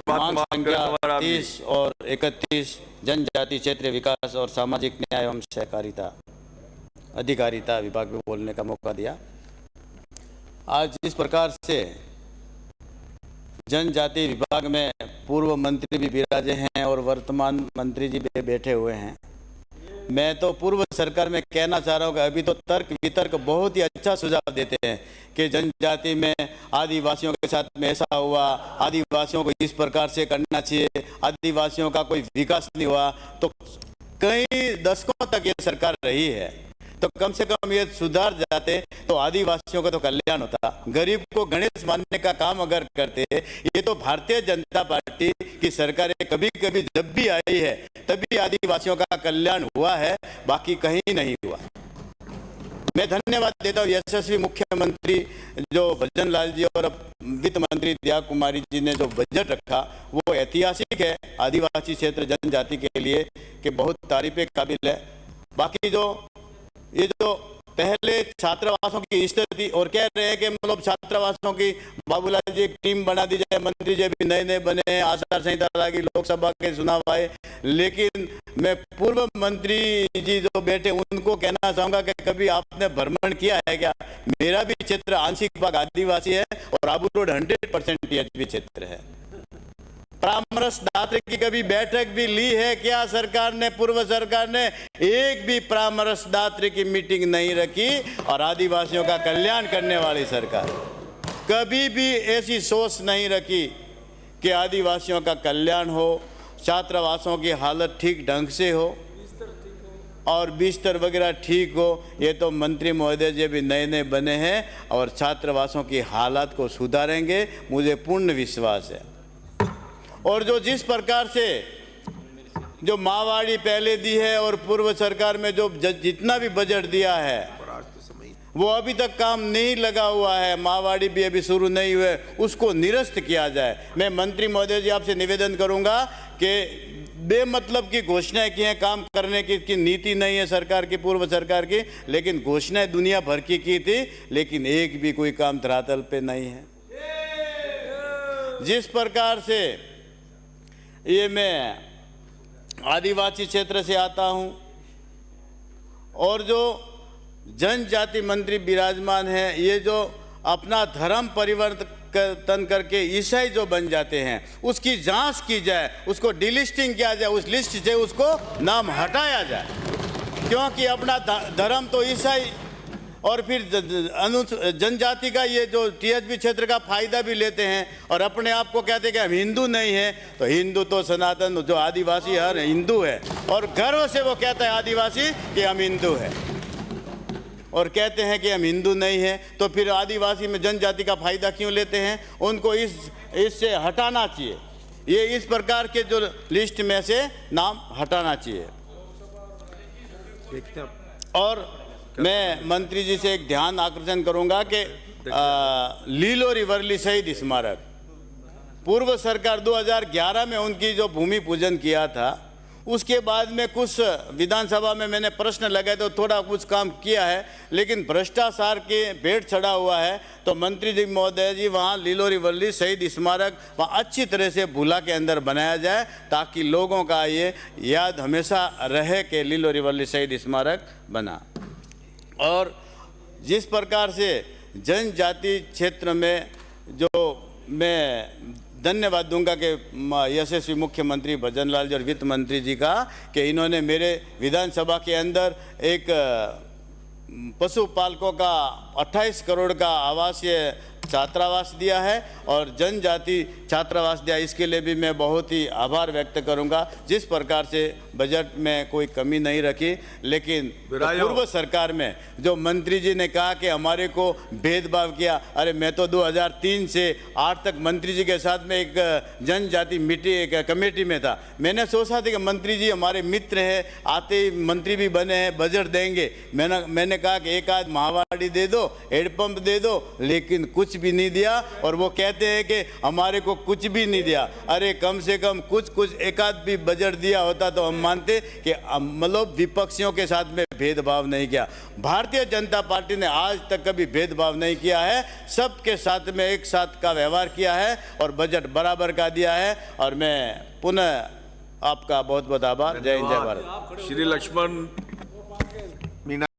मांग संख्या 30 और 31 जनजाति क्षेत्रीय विकास और सामाजिक न्याय एवं सहकारिता अधिकारिता विभाग में बोलने का मौका दिया। आज जिस प्रकार से जनजाति विभाग में पूर्व मंत्री भी विराजे हैं और वर्तमान मंत्री जी भी बैठे हुए हैं, मैं तो पूर्व सरकार में कहना चाह रहा हूँ कि अभी तो तर्क वितर्क बहुत ही अच्छा सुझाव देते हैं कि जनजाति में आदिवासियों के साथ में ऐसा हुआ, आदिवासियों को इस प्रकार से करना चाहिए, आदिवासियों का कोई विकास नहीं हुआ। तो कई दशकों तक ये सरकार रही है, तो कम से कम ये सुधार जाते तो आदिवासियों का तो कल्याण होता। गरीब को गणेश मानने का काम अगर करते, ये तो भारतीय जनता पार्टी की सरकारें कभी कभी जब भी आई है तभी आदिवासियों का कल्याण हुआ है, बाकी कहीं नहीं हुआ। मैं धन्यवाद देता हूँ यशस्वी मुख्यमंत्री जो भजन लाल जी और वित्त मंत्री दिया कुमारी जी ने जो बजट रखा वो ऐतिहासिक है आदिवासी क्षेत्र जनजाति के लिए कि बहुत तारीफ काबिल है। बाकी जो ये जो पहले छात्रावासों की स्थिति और कह रहे हैं कि मतलब छात्रावासों की बाबूलाल जी एक टीम बना दी जाए, मंत्री जी भी नए नए बने हैं, आचार संहिता लागी, लोकसभा के चुनाव आए, लेकिन मैं पूर्व मंत्री जी जो बैठे उनको कहना चाहूंगा कि कभी आपने भ्रमण किया है क्या? मेरा भी क्षेत्र आंशिक भाग आदिवासी है और आबू रोड 100% टीएचबी क्षेत्र है। परामर्श दात्री की कभी बैठक भी ली है क्या सरकार ने? पूर्व सरकार ने एक भी परामर्श दात्री की मीटिंग नहीं रखी और आदिवासियों का कल्याण करने वाली सरकार कभी भी ऐसी सोच नहीं रखी कि आदिवासियों का कल्याण हो, छात्रावासों की हालत ठीक ढंग से हो और बिस्तर वगैरह ठीक हो। ये तो मंत्री महोदय जी भी नए नए बने हैं और छात्रावासों की हालत को सुधारेंगे, मुझे पूर्ण विश्वास है। और जो जिस प्रकार से जो माहवाड़ी पहले दी है और पूर्व सरकार में जो जितना भी बजट दिया है वो अभी तक काम नहीं लगा हुआ है, माहवाड़ी भी अभी शुरू नहीं हुए, उसको निरस्त किया जाए। मैं मंत्री महोदय जी आपसे निवेदन करूंगा कि बेमतलब की घोषणाएं की हैं, काम करने की नीति नहीं है सरकार की, पूर्व सरकार की, लेकिन घोषणाएं दुनिया भर की थी, लेकिन एक भी कोई काम धरातल पे नहीं है। जिस प्रकार से ये मैं आदिवासी क्षेत्र से आता हूं और जो जनजाति मंत्री विराजमान है, ये जो अपना धर्म परिवर्तन करके ईसाई जो बन जाते हैं उसकी जांच की जाए, उसको डिलिस्टिंग किया जाए, उस लिस्ट से उसको नाम हटाया जाए, क्योंकि अपना धर्म तो ईसाई और फिर जनजाति का ये जो टीएचबी क्षेत्र का फायदा भी लेते हैं और अपने आप को कहते हैं कि हम हिंदू नहीं हैं। तो हिंदू तो सनातन जो आदिवासी हर हिंदू है और गर्व से वो कहता है आदिवासी कि हम हिंदू हैं और कहते हैं कि हम हिंदू नहीं हैं। तो फिर आदिवासी में जनजाति का फायदा क्यों लेते हैं? उनको इससे हटाना चाहिए, ये इस प्रकार के जो लिस्ट में से नाम हटाना चाहिए। और मैं मंत्री जी से एक ध्यान आकर्षण करूंगा कि लीलोरी वर्ली शहीद स्मारक पूर्व सरकार 2011 में उनकी जो भूमि पूजन किया था, उसके बाद में कुछ विधानसभा में मैंने प्रश्न लगाए तो थोड़ा कुछ काम किया है, लेकिन भ्रष्टाचार के भेंट चढ़ा हुआ है। तो मंत्री जी महोदय जी वहाँ लीलोरी वर्ली शहीद स्मारक वहाँ अच्छी तरह से भूला के अंदर बनाया जाए ताकि लोगों का ये याद हमेशा रहे कि लीलोरी वर्ली शहीद स्मारक बना। और जिस प्रकार से जनजाति क्षेत्र में जो मैं धन्यवाद दूंगा कि यशस्वी मुख्यमंत्री भजन लाल जी और वित्त मंत्री जी का कि इन्होंने मेरे विधानसभा के अंदर एक पशुपालकों का 28 करोड़ का आवासीय छात्रावास दिया है और जनजाति छात्रावास दिया, इसके लिए भी मैं बहुत ही आभार व्यक्त करूंगा। जिस प्रकार से बजट में कोई कमी नहीं रखी, लेकिन पूर्व सरकार में जो मंत्री जी ने कहा कि हमारे को भेदभाव किया, अरे मैं तो 2003 से 8 तक मंत्री जी के साथ में एक जनजाति मीटिंग कमेटी में था। मैंने सोचा था कि मंत्री जी हमारे मित्र हैं, आते ही मंत्री भी बने हैं, बजट देंगे। मैंने कहा कि एक आध माहवाड़ी दे दो, हेडपंप दे दो, लेकिन कुछ कुछ भी नहीं दिया, और वो कहते हैं कि हमारे को कुछ भी नहीं दिया। अरे कम से कम कुछ एक आध भी बजट दिया होता तो हम मानते कि मतलब विपक्षियों के साथ में भेदभाव नहीं किया। भारतीय जनता पार्टी ने आज तक कभी भेदभाव नहीं किया है, सबके साथ में एक साथ का व्यवहार किया है और बजट बराबर का दिया है। और मैं पुनः आपका बहुत बहुत आभार। जय हिंद, जय भारत। श्री लक्ष्मण मीणा।